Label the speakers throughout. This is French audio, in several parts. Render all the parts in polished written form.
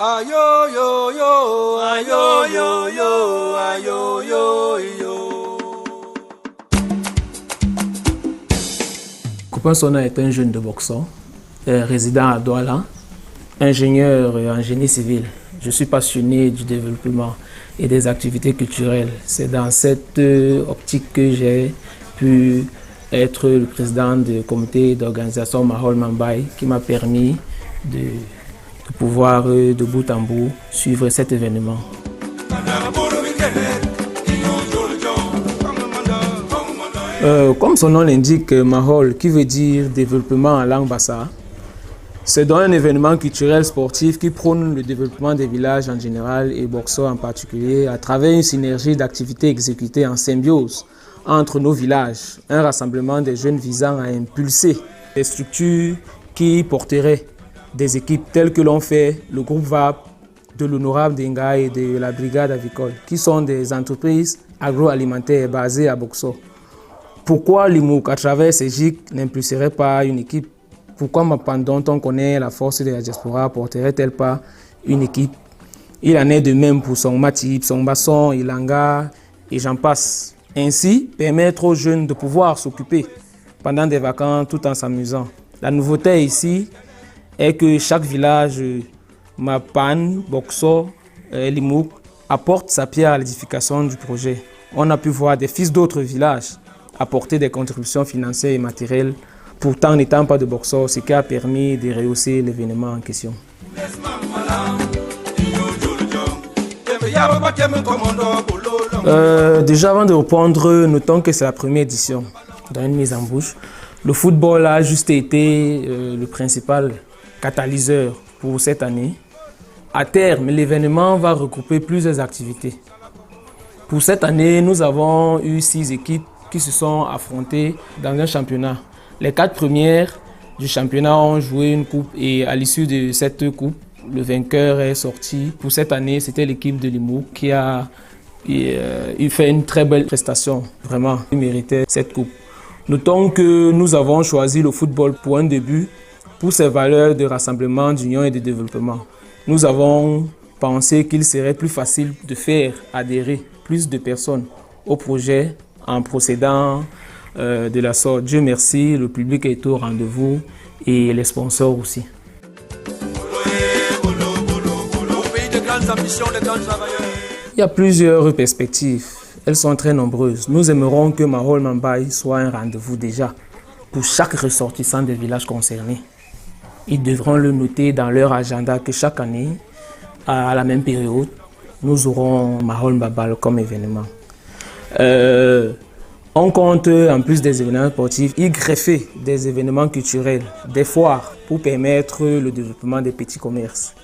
Speaker 1: Ayo yo yo, ayo yo yo, ayo yo yo.
Speaker 2: Copain Sona est un jeune de boxeur, résident à Douala, ingénieur en génie civil. Je suis passionné du développement et des activités culturelles. C'est dans cette optique que j'ai pu être le président du comité d'organisation Mahol Mambaye qui m'a permis de pouvoir de bout en bout suivre cet événement. Comme son nom l'indique, Mahol, qui veut dire développement en langue bassa, c'est donc un événement culturel sportif qui prône le développement des villages en général et Boxo en particulier à travers une synergie d'activités exécutées en symbiose entre nos villages, un rassemblement des jeunes visant à impulser des structures qui porteraient des équipes telles que l'ont fait le groupe VAP de l'Honorable Denga et de la Brigade Avicole, qui sont des entreprises agroalimentaires basées à Boxo. Pourquoi Limouk, à travers ces GIC, n'impulserait pas une équipe? Pourquoi Mapan, dont on connaît la force de la diaspora, porterait-elle pas une équipe? Il en est de même pour son Matip, son Basson, Ilanga et j'en passe. Ainsi, permettre aux jeunes de pouvoir s'occuper pendant des vacances tout en s'amusant. La nouveauté ici est que chaque village, Mapan, Boxo, Limouk, apporte sa pierre à l'édification du projet. On a pu voir des fils d'autres villages apporter des contributions financières et matérielles, pourtant n'étant pas de Boxo, ce qui a permis de rehausser l'événement en question. Déjà avant de répondre, notons que c'est la première édition dans une mise en bouche. Le football a juste été le principal catalyseur pour cette année. À terme, l'événement va regrouper plusieurs activités. Pour cette année, nous avons eu 6 équipes qui se sont affrontées dans un championnat. Les 4 premières du championnat ont joué une coupe et à l'issue de cette coupe, le vainqueur est sorti. Pour cette année, c'était l'équipe de Limouk qui a fait une très belle prestation. Vraiment, il méritait cette coupe. Notons que nous avons choisi le football pour un début, pour ses valeurs de rassemblement, d'union et de développement. Nous avons pensé qu'il serait plus facile de faire adhérer plus de personnes au projet en procédant de la sorte. Dieu merci, le public est au rendez-vous et les sponsors aussi. Il y a plusieurs perspectives. Elles sont très nombreuses. Nous aimerons que Mahol Mambaye soit un rendez-vous déjà pour chaque ressortissant des villages concernés. Ils devront le noter dans leur agenda que chaque année, à la même période, nous aurons Mahol Mambaye comme événement. On compte, en plus des événements sportifs, y greffer des événements culturels, des foires pour permettre le développement des petits commerces.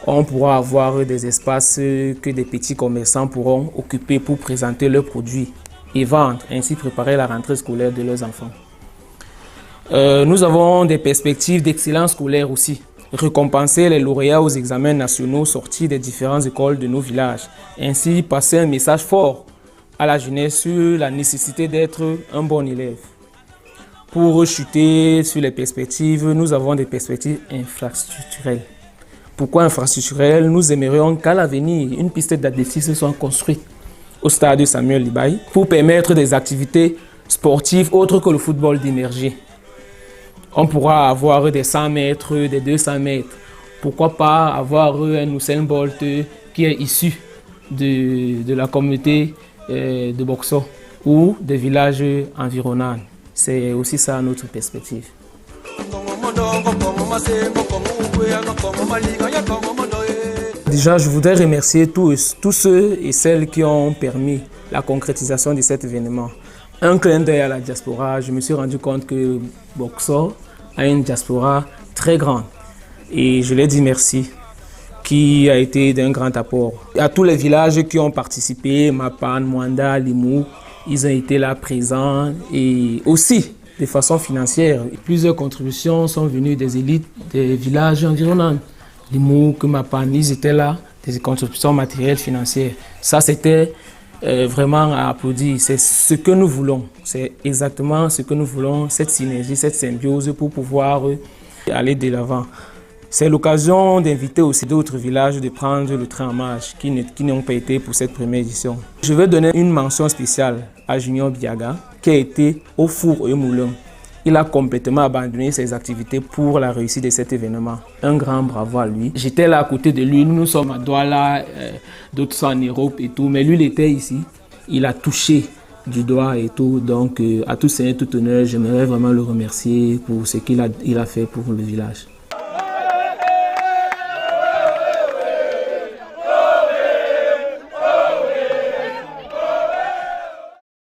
Speaker 2: On pourra avoir des espaces que des petits commerçants pourront occuper pour présenter leurs produits et vendre, ainsi préparer la rentrée scolaire de leurs enfants. Nous avons des perspectives d'excellence scolaire aussi. Récompenser les lauréats aux examens nationaux sortis des différentes écoles de nos villages. Ainsi, passer un message fort à la jeunesse sur la nécessité d'être un bon élève. Pour rechuter sur les perspectives, nous avons des perspectives infrastructurelles. Pourquoi infrastructurelles? Nous aimerions qu'à l'avenir, une piste d'athlétisme soit construite au stade Samuel Libaye pour permettre des activités sportives autres que le football d'émerger. On pourra avoir des 100 mètres, des 200 mètres. Pourquoi pas avoir un Usain Bolt qui est issu de la communauté de Boxo ou des villages environnants. C'est aussi ça notre perspective. Déjà, je voudrais remercier tous ceux et celles qui ont permis la concrétisation de cet événement. Un clin d'œil à la diaspora, je me suis rendu compte que Boxo a une diaspora très grande et je leur dis merci, qui a été d'un grand apport. À tous les villages qui ont participé, Mapan, Mwanda, Limouk, ils ont été là présents et aussi de façon financière. Plusieurs contributions sont venues des élites des villages environnants. Limouk, Mapan, ils étaient là, des contributions matérielles, financières. Ça, c'était vraiment à applaudir. C'est ce que nous voulons. C'est exactement ce que nous voulons, cette synergie, cette symbiose pour pouvoir aller de l'avant. C'est l'occasion d'inviter aussi d'autres villages de prendre le train en marche qui n'ont pas été pour cette première édition. Je veux donner une mention spéciale à Junior Biaga qui a été au four et au moulin. Il a complètement abandonné ses activités pour la réussite de cet événement. Un grand bravo à lui. J'étais là à côté de lui, nous sommes à Douala, d'autres sont en Europe et tout, mais lui il était ici. Il a touché du doigt et tout, donc à tout seigneur, tout honneur, j'aimerais vraiment le remercier pour ce qu'il a fait pour le village.